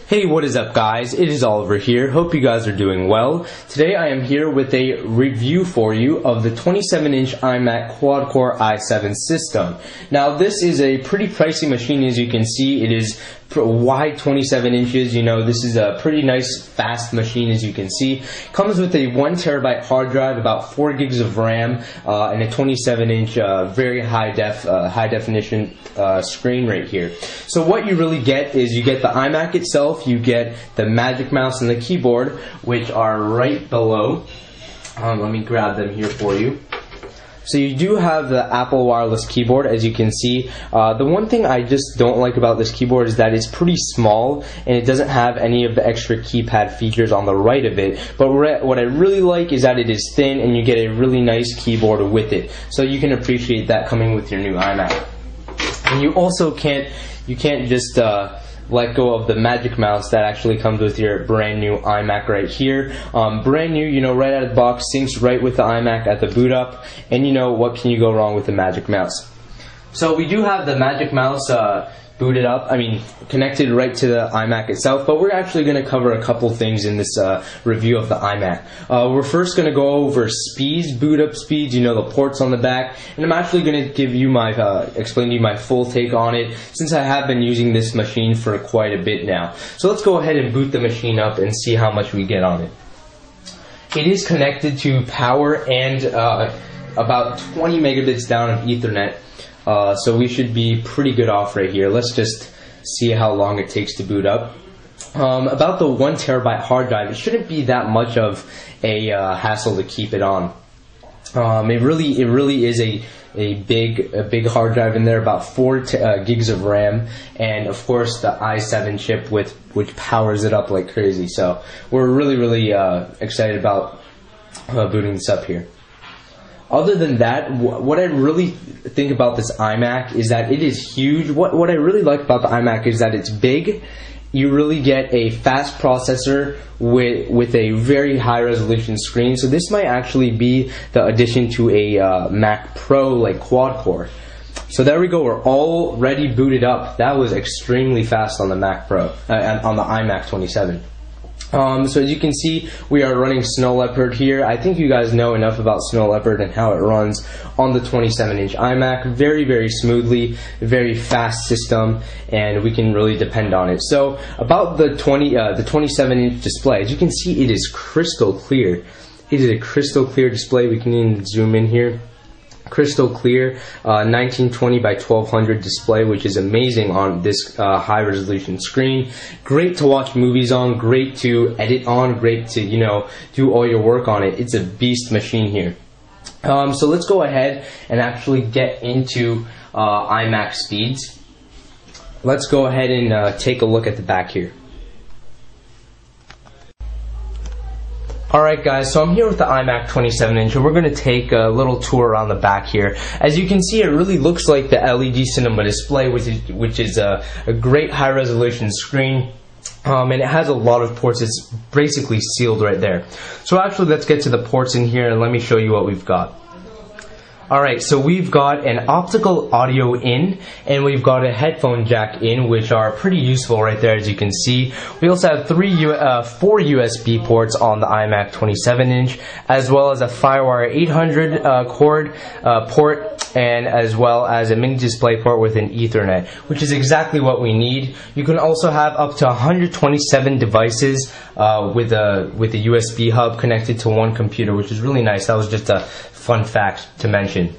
Hey, what is up guys? It is Oliver here. Hope you guys are doing well. Today I am here with a review for you of the 27-inch iMac quad-core i7 system. Now this is a pretty pricey machine, as you can see. It is wide 27 inches. You know, this is a pretty nice fast machine, as you can see. Comes with a 1TB hard drive, about 4 gigs of RAM, and a 27-inch very high definition screen right here. So what you really get is you get the iMac itself, you get the Magic Mouse and the keyboard, which are right below. Let me grab them here for you. So you do have the Apple wireless keyboard, as you can see. The one thing I just don't like about this keyboard is that it's pretty small and it doesn't have any of the extra keypad features on the right of it. But what I really like is that it is thin and you get a really nice keyboard with it. So you can appreciate that coming with your new iMac. And you also can't just let go of the Magic Mouse that actually comes with your brand new iMac right here. Brand new, you know, right out of the box, syncs right with the iMac at the boot up, and you know, what can you go wrong with the Magic Mouse? So we do have the Magic Mouse booted up, connected right to the iMac itself, but we're actually going to cover a couple things in this review of the iMac. We're first going to go over speeds, boot up speeds, you know, the ports on the back, and I'm actually going to give you my, explain to you my full take on it, since I have been using this machine for quite a bit now. So let's go ahead and boot the machine up and see how much we get on it. It is connected to power and about 20 megabits down of Ethernet. So we should be pretty good off right here. Let's just see how long it takes to boot up. About the 1TB hard drive, it shouldn't be that much of a hassle to keep it on. It really is a big hard drive in there, about 4 gigs of RAM, and of course the i7 chip which powers it up like crazy. So we're really excited about booting this up here. Other than that, what I really think about this iMac is that it is huge. What I really like about the iMac is that it's big. You really get a fast processor with a very high resolution screen. So this might actually be the addition to a Mac Pro like quad core. So there we go, we're already booted up. That was extremely fast on the Mac Pro, on the iMac 27. So as you can see, we are running Snow Leopard here. I think you guys know enough about Snow Leopard and how it runs on the 27-inch iMac. Very smoothly, very fast system, and we can really depend on it. So about the 27-inch display, as you can see, it is crystal clear. It is a crystal clear display. We can even zoom in here. Crystal clear, 1920 by 1200 display, which is amazing on this high resolution screen. Great to watch movies on, great to edit on, great to, you know, do all your work on it. It's a beast machine here. So let's go ahead and actually get into iMac speeds. Let's go ahead and take a look at the back here. Alright guys, so I'm here with the iMac 27-inch and we're going to take a little tour around the back here. As you can see, it really looks like the LED cinema display, which is a great high resolution screen. And it has a lot of ports. It's basically sealed right there. So actually, let's get to the ports in here and let me show you what we've got. Alright, so we've got an optical audio in, and we've got a headphone jack in, which are pretty useful right there, as you can see. We also have 4 USB ports on the iMac 27-inch, as well as a FireWire 800 port, and as well as a mini display port with an Ethernet, which is exactly what we need. You can also have up to 127 devices with a USB hub connected to one computer, which is really nice. That was just a fun fact to mention.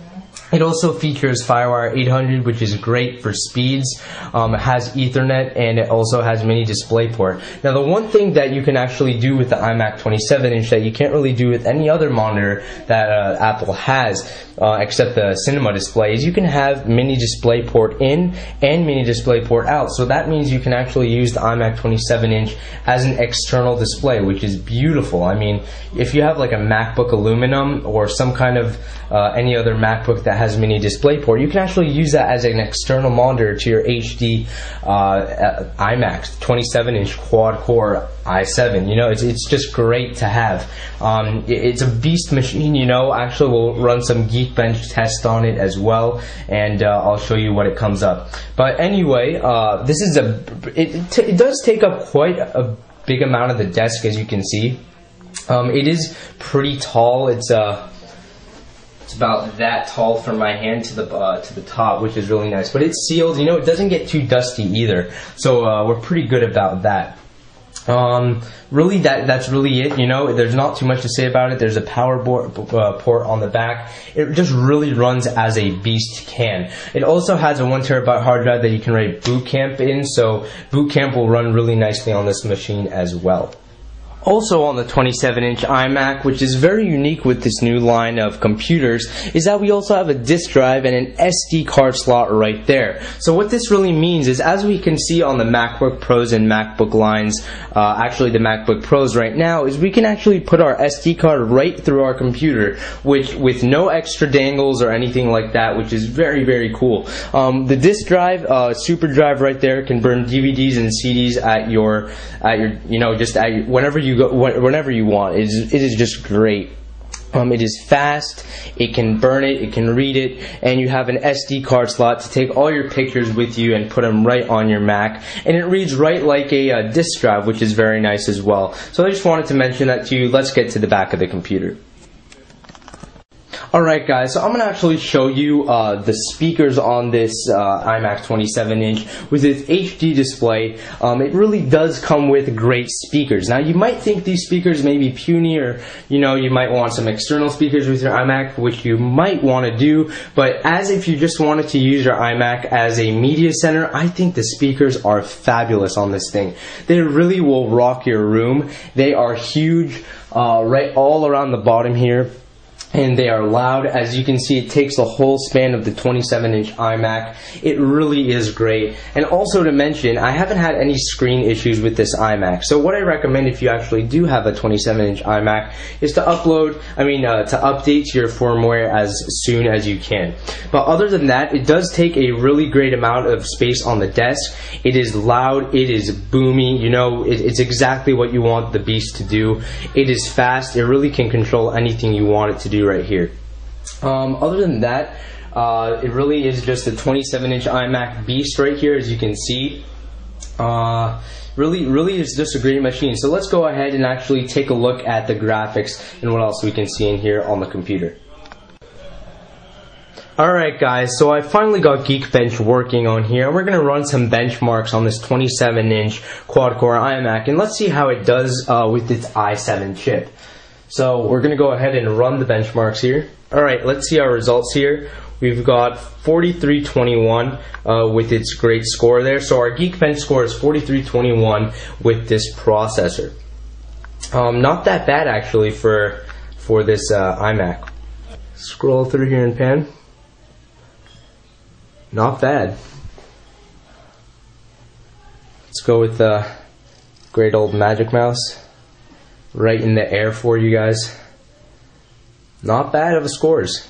It also features FireWire 800, which is great for speeds. It has Ethernet, and it also has mini DisplayPort. Now, the one thing that you can actually do with the iMac 27-inch that you can't really do with any other monitor that Apple has, except the cinema display, is you can have mini DisplayPort in and mini DisplayPort out. So that means you can actually use the iMac 27-inch as an external display, which is beautiful. I mean, if you have like a MacBook Aluminum or some kind of any other MacBook that has mini DisplayPort, you can actually use that as an external monitor to your HD iMac 27-inch quad-core i7. You know, it's just great to have. It's a beast machine. You know, actually we'll run some geek Geekbench test on it as well, and I'll show you what it comes up. But anyway, this is it does take up quite a big amount of the desk, as you can see. It is pretty tall. It's about that tall from my hand to the top, which is really nice. But it's sealed. You know, it doesn't get too dusty either, so we're pretty good about that. Really, that's really it. You know, there's not too much to say about it. There's a power port on the back. It just really runs as a beast can. It also has a 1 terabyte hard drive that you can write Boot Camp in, so Boot Camp will run really nicely on this machine as well. Also on the 27-inch iMac, which is very unique with this new line of computers, is that we also have a disk drive and an SD card slot right there. So what this really means is, as we can see on the MacBook Pros and MacBook lines, actually the MacBook Pros right now, is we can actually put our SD card right through our computer, which with no extra dangles or anything like that, which is very, very cool. The disk drive, super drive right there, can burn DVDs and CDs at your you know, just at whenever you want. It is just great. It is fast, it can burn it, it can read it, and you have an SD card slot to take all your pictures with you and put them right on your Mac. And it reads right like a disk drive, which is very nice as well. So I just wanted to mention that to you. Let's get to the back of the computer. Alright guys, so I'm going to actually show you the speakers on this iMac 27-inch with its HD display. It really does come with great speakers. Now you might think these speakers may be puny, or you know, you might want some external speakers with your iMac, which you might want to do, but as if you just wanted to use your iMac as a media center, I think the speakers are fabulous on this thing. They really will rock your room. They are huge, right all around the bottom here. And they are loud. As you can see, it takes the whole span of the 27-inch iMac. It really is great. And also to mention, I haven't had any screen issues with this iMac. So what I recommend if you actually do have a 27-inch iMac is to update your firmware as soon as you can. But other than that, it does take a really great amount of space on the desk. It is loud, it is boomy, you know, it's exactly what you want the beast to do. It is fast, it really can control anything you want it to do right here. Other than that, it really is just a 27-inch iMac beast right here, as you can see. Really is just a great machine. So let's go ahead and actually take a look at the graphics and what else we can see in here on the computer. Alright guys, so I finally got Geekbench working on here. We're going to run some benchmarks on this 27-inch quad-core iMac, and let's see how it does with its i7 chip. So we're going to go ahead and run the benchmarks here. Alright, let's see our results here. We've got 4321 with its great score there. So our Geekbench score is 4321 with this processor. Not that bad actually for this iMac. Scroll through here and pan. Not bad. Let's go with the great old Magic Mouse. Right in the air for you guys. Not bad of a scores.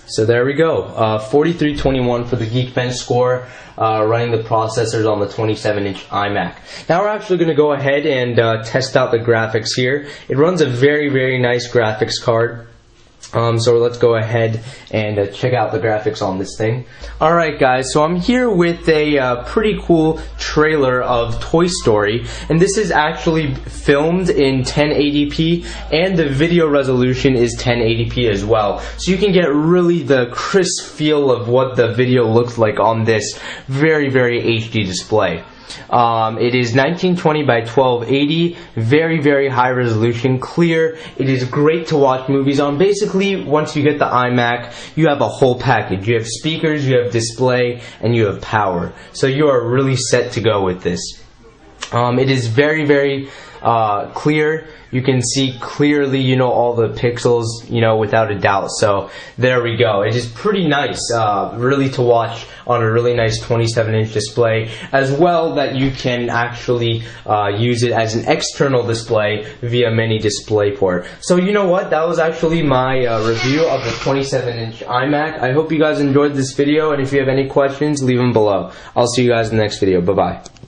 So there we go. 4321 for the Geekbench score, running the processors on the 27-inch iMac. Now we're actually going to go ahead and test out the graphics here. It runs a very, very nice graphics card. So let's go ahead and check out the graphics on this thing. Alright guys, so I'm here with a pretty cool trailer of Toy Story, and this is actually filmed in 1080p, and the video resolution is 1080p as well. So you can get really the crisp feel of what the video looks like on this very, very HD display. It is 1920 by 1280, very, very high resolution, clear. It is great to watch movies on. Basically, once you get the iMac, you have a whole package. You have speakers, you have display, and you have power. So you are really set to go with this. It is very, very clear. You can see clearly, you know, all the pixels, you know, without a doubt. So there we go. It is pretty nice, really to watch on a really nice 27-inch display, as well that you can actually use it as an external display via mini DisplayPort. So you know what? That was actually my review of the 27-inch iMac. I hope you guys enjoyed this video, and if you have any questions, leave them below. I'll see you guys in the next video. Bye-bye.